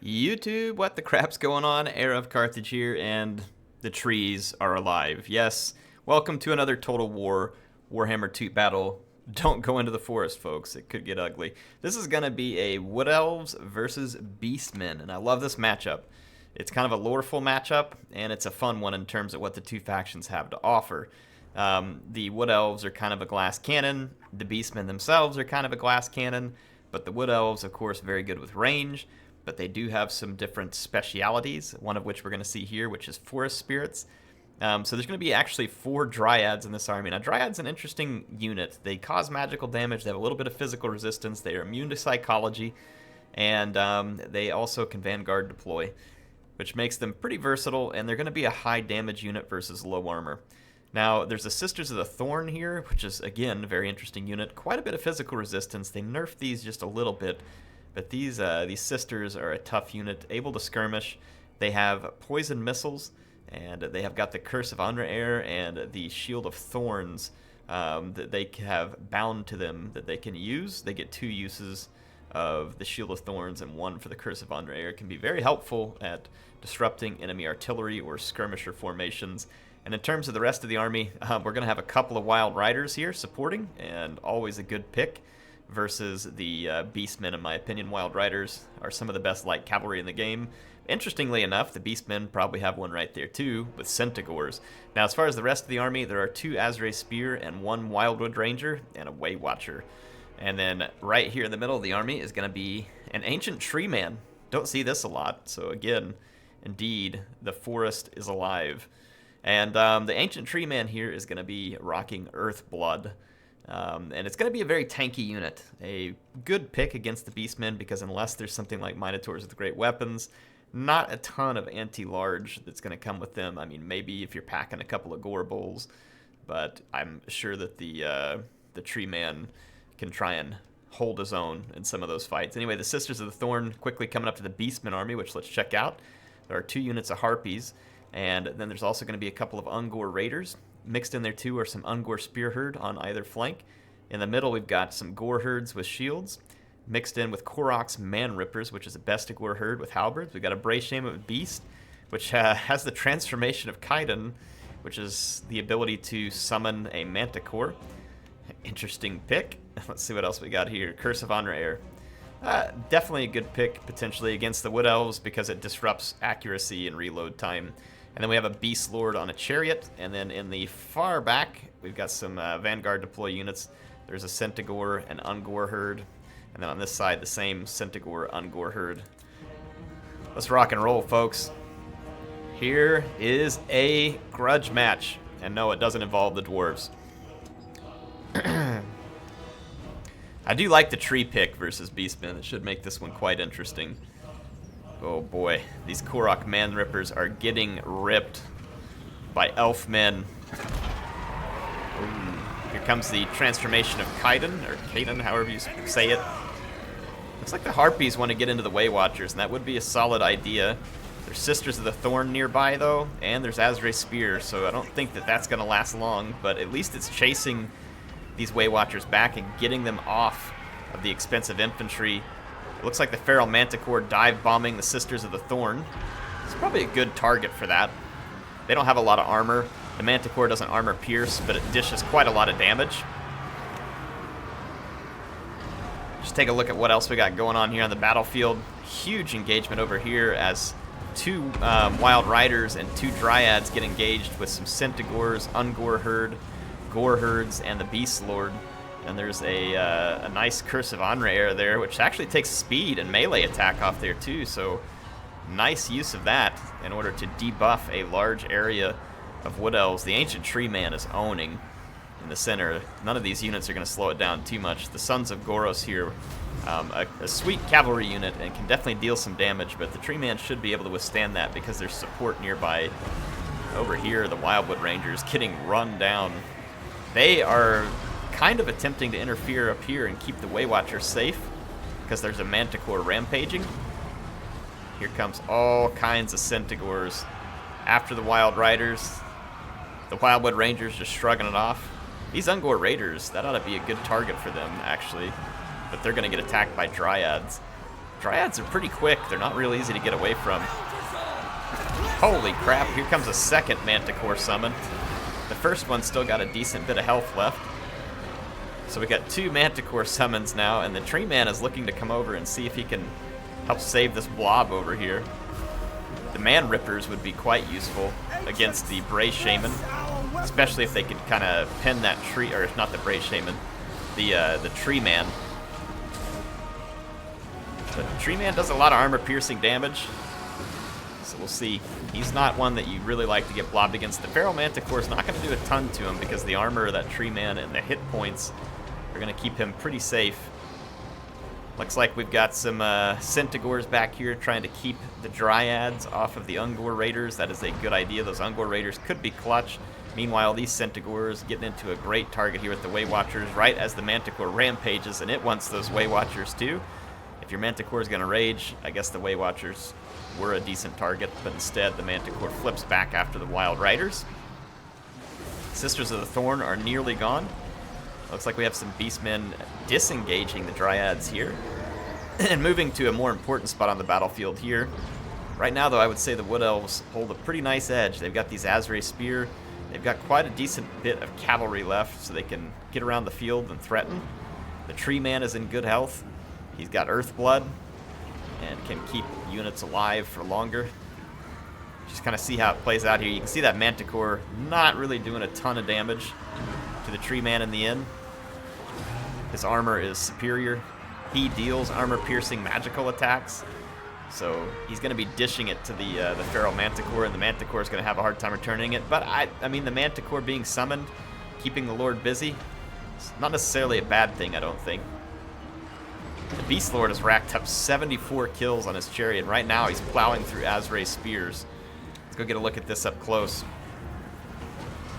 YouTube, what the crap's going on? HeirofCarthage here, and the trees are alive. Yes, welcome to another Total War Warhammer 2 battle. Don't go into the forest, folks. It could get ugly. This is going to be a Wood Elves versus Beastmen, and I love this matchup. It's kind of a loreful matchup, and it's a fun one in terms of what the two factions have to offer. The Wood Elves are kind of a glass cannon. The Beastmen themselves are kind of a glass cannon, but the Wood Elves, of course, very good with range. But they do have some different specialities, one of which we're going to see here, which is forest spirits. So there's going to be actually 4 dryads in this army. Now, dryad's an interesting unit. They cause magical damage. They have a little bit of physical resistance. They are immune to psychology, and they also can vanguard deploy, which makes them pretty versatile, and they're going to be a high damage unit versus low armor. Now, there's the Sisters of the Thorn here, which is, again, a very interesting unit. Quite a bit of physical resistance. They nerfed these just a little bit. But these sisters are a tough unit, able to skirmish. They have poison missiles, and they have got the Curse of Unrair and the Shield of Thorns that they have bound to them that they can use. They get 2 uses of the Shield of Thorns and 1 for the Curse of Unrair. It can be very helpful at disrupting enemy artillery or skirmisher formations. And in terms of the rest of the army, we're going to have a couple of Wild Riders here supporting, and always a good pick. Versus the Beastmen, in my opinion. Wild Riders are some of the best light cavalry in the game. Interestingly enough, the Beastmen probably have one right there too, with Centaurs. Now, as far as the rest of the army, there are 2 Azray Spear and 1 Wildwood Ranger and a Way Watcher. And then right here in the middle of the army is going to be an Ancient Tree Man. Don't see this a lot, so again, indeed, the forest is alive. And the Ancient Tree Man here is going to be rocking Earthblood. And it's going to be a very tanky unit. A good pick against the Beastmen because unless there's something like Minotaurs with great weapons, not a ton of anti-large that's going to come with them. I mean, maybe if you're packing a couple of Gore Bulls, but I'm sure that the Tree Man can try and hold his own in some of those fights. Anyway, the Sisters of the Thorn quickly coming up to the Beastmen army, which let's check out. There are 2 units of Harpies, and then there's also going to be a couple of Ungor Raiders. Mixed in there too are some Ungor Spearherd on either flank. In the middle we've got some Gore Herds with shields. Mixed in with Korok's Man Rippers, which is a Bestigor herd with halberds. We've got a Brayshame Beast, which has the transformation of Kaidan, which is the ability to summon a Manticore. Interesting pick. Let's see what else we got here. Curse of Unrair. Definitely a good pick potentially against the Wood Elves because it disrupts accuracy and reload time. And then we have a Beast Lord on a Chariot. And then in the far back, we've got some Vanguard deploy units. There's a Centaur and Ungor herd. And then on this side, the same Centaur Ungor herd. Let's rock and roll, folks. Here is a grudge match. And no, it doesn't involve the dwarves. I do like the tree pick versus Beastmen. It should make this one quite interesting. Oh boy, these Korok Man Rippers are getting ripped by elf men. Ooh. Here comes the transformation of Kaidan, or Kaidan, however you say it. Looks like the Harpies want to get into the Way Watchers, and that would be a solid idea. There's Sisters of the Thorn nearby, though, and there's Azray Spear, so I don't think that that's going to last long, but at least it's chasing these Way Watchers back and getting them off of the expensive infantry. It looks like the Feral Manticore dive bombing the Sisters of the Thorn. It's probably a good target for that. They don't have a lot of armor. The Manticore doesn't armor pierce, but it dishes quite a lot of damage. Just take a look at what else we got going on here on the battlefield. Huge engagement over here as 2 Wild Riders and 2 Dryads get engaged with some Centaurs, Ungor herd, Gore herds, and the Beast Lord. And there's a nice Curse of Unrair there, which actually takes speed and melee attack off there too, so nice use of that in order to debuff a large area of Wood Elves. The Ancient Tree Man is owning in the center. None of these units are going to slow it down too much. The Sons of Goros here, a sweet cavalry unit and can definitely deal some damage, but the Tree Man should be able to withstand that because there's support nearby. Over here, the Wildwood Rangers getting run down. They are kind of attempting to interfere up here and keep the Way Watchers safe because there's a Manticore rampaging. Here comes all kinds of Centaurs after the Wild Riders. The Wildwood Rangers just shrugging it off. These Ungor Raiders, that ought to be a good target for them, actually. But they're going to get attacked by Dryads. Dryads are pretty quick. They're not real easy to get away from. Holy crap, here comes a second Manticore summon. The first one still got a decent bit of health left. So we got 2 Manticore summons now, and the Tree Man is looking to come over and see if he can help save this blob over here. The Man Rippers would be quite useful against the Brace Shaman, especially if they could kind of pin that tree, or not the Brace Shaman, the Tree Man. The Tree Man does a lot of armor-piercing damage, so we'll see. He's not one that you really like to get blobbed against. The Feral Manticore is not going to do a ton to him because the armor of that Tree Man and the hit points are going to keep him pretty safe. Looks like we've got some Centigores back here trying to keep the Dryads off of the Ungor Raiders. That is a good idea. Those Ungor Raiders could be clutch. Meanwhile, these Centigores getting into a great target here with the Way Watchers right as the Manticore rampages, and it wants those Way Watchers too. If your Manticore is going to rage, I guess the Way Watchers were a decent target, but instead the Manticore flips back after the Wild Riders. Sisters of the Thorn are nearly gone. Looks like we have some Beastmen disengaging the Dryads here and moving to a more important spot on the battlefield here. Right now, though, I would say the Wood Elves hold a pretty nice edge. They've got these Azrae Spear. They've got quite a decent bit of cavalry left, so they can get around the field and threaten. The Tree Man is in good health. He's got Earth Blood and can keep units alive for longer. Just kind of see how it plays out here. You can see that Manticore not really doing a ton of damage to the Tree Man in the end. His armor is superior. He deals armor-piercing magical attacks, so he's going to be dishing it to the Feral Manticore, and the Manticore is going to have a hard time returning it. But I mean, the Manticore being summoned, keeping the Lord busy, it's not necessarily a bad thing, I don't think. The Beast Lord has racked up 74 kills on his chariot, and right now he's plowing through Azrae Spears. Let's go get a look at this up close.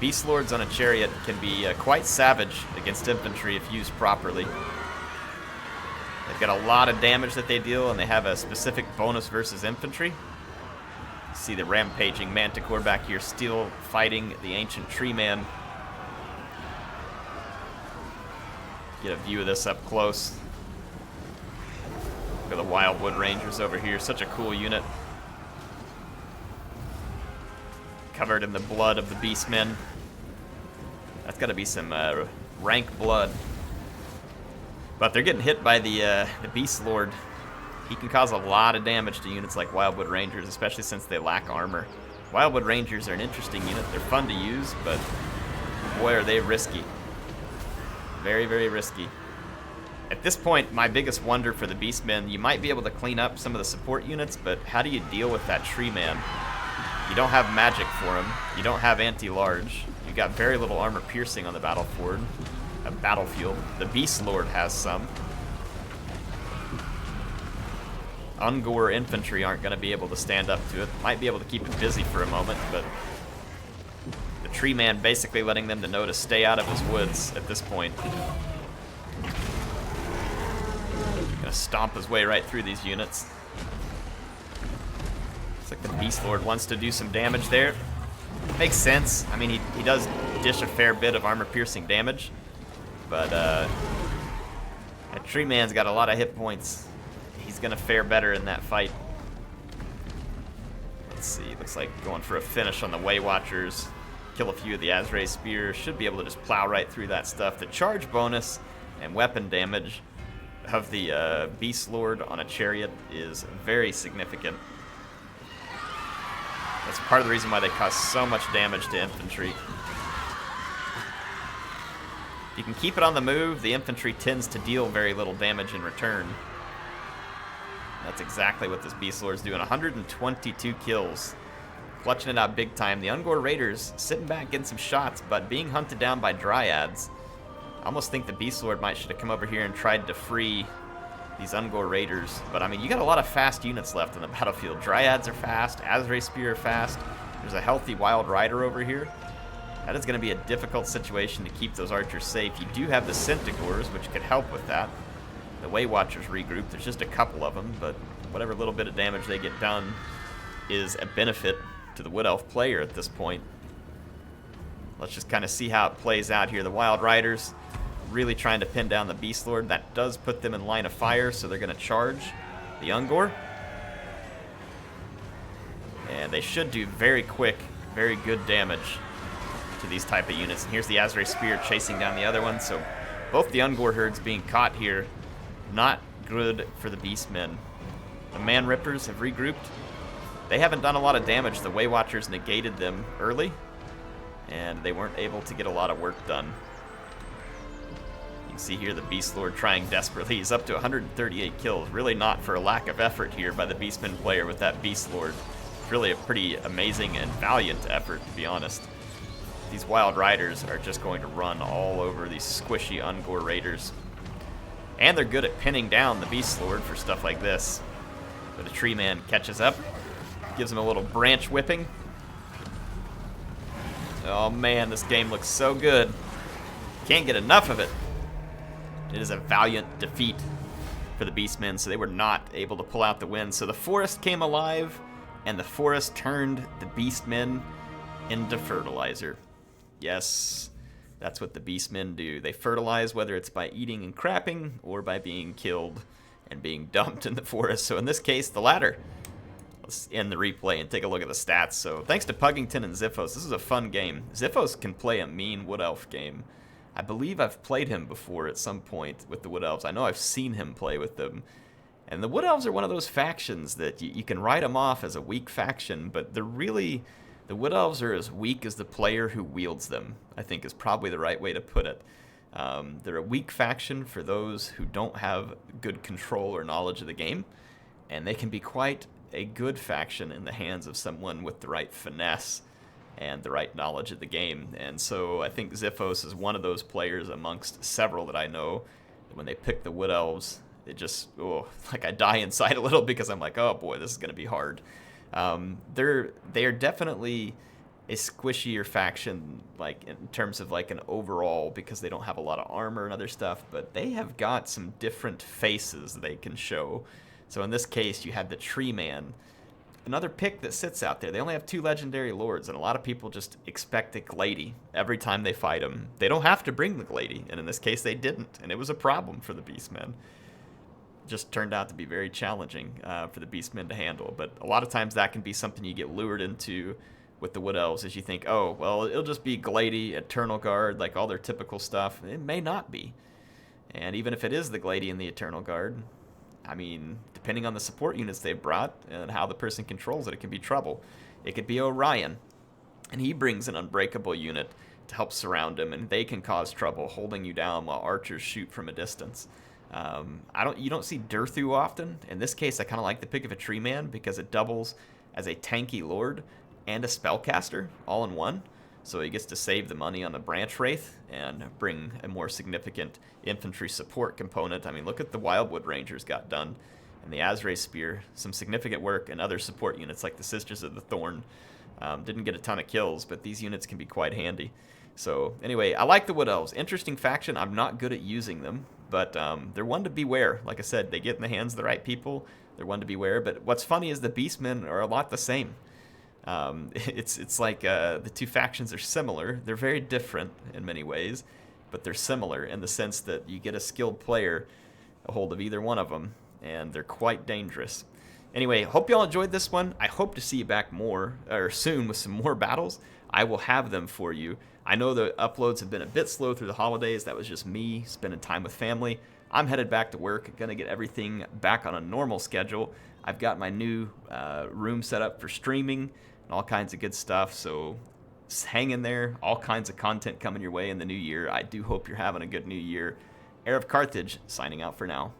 Beast Lords on a chariot can be quite savage against infantry if used properly. They've got a lot of damage that they deal, and they have a specific bonus versus infantry. See the rampaging Manticore back here still fighting the ancient Tree Man. Get a view of this up close. Look at the Wildwood Rangers over here. Such a cool unit. Covered in the blood of the Beastmen. That's got to be some rank blood. But they're getting hit by the Beast Lord. He can cause a lot of damage to units like Wildwood Rangers, especially since they lack armor. Wildwood Rangers are an interesting unit. They're fun to use, but boy, are they risky. Very, very risky. At this point, my biggest wonder for the Beastmen, you might be able to clean up some of the support units, but how do you deal with that Tree Man? You don't have magic for him. You don't have anti-large. You've got very little armor piercing on the battlefield. The Beast Lord has some. Ungor infantry aren't going to be able to stand up to it. Might be able to keep it busy for a moment, but the Tree Man basically letting them to know to stay out of his woods at this point. Gonna stomp his way right through these units. Looks like the Beast Lord wants to do some damage there. Makes sense. I mean, he does dish a fair bit of armor-piercing damage, but that Tree Man's got a lot of hit points. He's gonna fare better in that fight. Let's see. Looks like going for a finish on the Way Watchers. Kill a few of the Azrae Spears. Should be able to just plow right through that stuff. The charge bonus and weapon damage of the Beast Lord on a chariot is very significant. That's part of the reason why they cause so much damage to infantry. If you can keep it on the move, the infantry tends to deal very little damage in return. That's exactly what this Beast Lord's doing. 122 kills. Clutching it out big time. The Ungor Raiders sitting back getting some shots, but being hunted down by Dryads. I almost think the Beast Lord should have come over here and tried to free these Ungor Raiders. But I mean, you got a lot of fast units left on the battlefield. Dryads are fast, Azrae Spear are fast. There's a healthy Wild Rider over here. That is going to be a difficult situation to keep those archers safe. You do have the Centigores, which could help with that. The Way Watchers regroup. There's just a couple of them, but whatever little bit of damage they get done is a benefit to the Wood Elf player at this point. Let's just kind of see how it plays out here. The Wild Riders really trying to pin down the Beast Lord. That does put them in line of fire, so they're going to charge. the Ungor. And they should do very quick, very good damage to these type of units. And here's the Azrae Spear chasing down the other one. So both the Ungor herds being caught here. Not good for the Beastmen. The Man Rippers have regrouped. They haven't done a lot of damage. The Way Watchers negated them early, and they weren't able to get a lot of work done. You can see here the Beast Lord trying desperately. He's up to 138 kills. Really not for a lack of effort here by the Beastmen player with that Beast Lord. Really a pretty amazing and valiant effort, to be honest. These Wild Riders are just going to run all over these squishy Ungor Raiders. And they're good at pinning down the Beast Lord for stuff like this. But the Tree Man catches up, gives him a little branch whipping. Oh man, this game looks so good. Can't get enough of it. It is a valiant defeat for the Beastmen, so they were not able to pull out the win. So the forest came alive, and the forest turned the Beastmen into fertilizer. Yes, that's what the Beastmen do. They fertilize, whether it's by eating and crapping or by being killed and being dumped in the forest. So in this case, the latter. Let's end the replay and take a look at the stats. So thanks to Puggington and Xiphos, this is a fun game. Xiphos can play a mean Wood Elf game. I believe I've played him before at some point with the Wood Elves. I know I've seen him play with them. And the Wood Elves are one of those factions that you can write them off as a weak faction, but they're really... The Wood Elves are as weak as the player who wields them, I think is probably the right way to put it. They're a weak faction for those who don't have good control or knowledge of the game, and they can be quite a good faction in the hands of someone with the right finesse and the right knowledge of the game. And so I think Xiphos is one of those players amongst several that I know. When they pick the Wood Elves, it just, like I die inside a little because I'm like, oh boy, this is going to be hard. They are definitely a squishier faction, like in terms of like an overall, because they don't have a lot of armor and other stuff, but they have got some different faces they can show. So in this case, you had the Tree Man, another pick that sits out there. They only have 2 legendary lords, and a lot of people just expect a Glady every time they fight him. They don't have to bring the Glady, and in this case they didn't, and it was a problem for the Beastmen. Just turned out to be very challenging for the Beastmen to handle, but a lot of times that can be something you get lured into with the Wood Elves, is you think, oh, well, it'll just be Glady, Eternal Guard, like all their typical stuff. It may not be. And even if it is the Glady and the Eternal Guard, I mean, depending on the support units they've brought and how the person controls it, it can be trouble. It could be Orion, and he brings an unbreakable unit to help surround him, and they can cause trouble holding you down while archers shoot from a distance. You don't see Durthu often. In this case, I kind of like the pick of a Tree Man because it doubles as a tanky lord and a spellcaster all in one. So he gets to save the money on the Branch Wraith and bring a more significant infantry support component. I mean, look at the Wildwood Rangers got done. And the Azrae Spear, some significant work, and other support units like the Sisters of the Thorn. Didn't get a ton of kills, but these units can be quite handy. So anyway, I like the Wood Elves. Interesting faction. I'm not good at using them, but they're one to beware. Like I said, they get in the hands of the right people. They're one to beware. But what's funny is the Beastmen are a lot the same. It's like the two factions are similar. They're very different in many ways, but they're similar in the sense that you get a skilled player a hold of either one of them, and they're quite dangerous. Anyway, hope y'all enjoyed this one. I hope to see you back soon with some more battles. I will have them for you. I know the uploads have been a bit slow through the holidays. That was just me spending time with family. I'm headed back to work, gonna get everything back on a normal schedule. I've got my new room set up for streaming and all kinds of good stuff, so just hang in there. All kinds of content coming your way in the new year. I do hope you're having a good new year. HeirofCarthage signing out for now.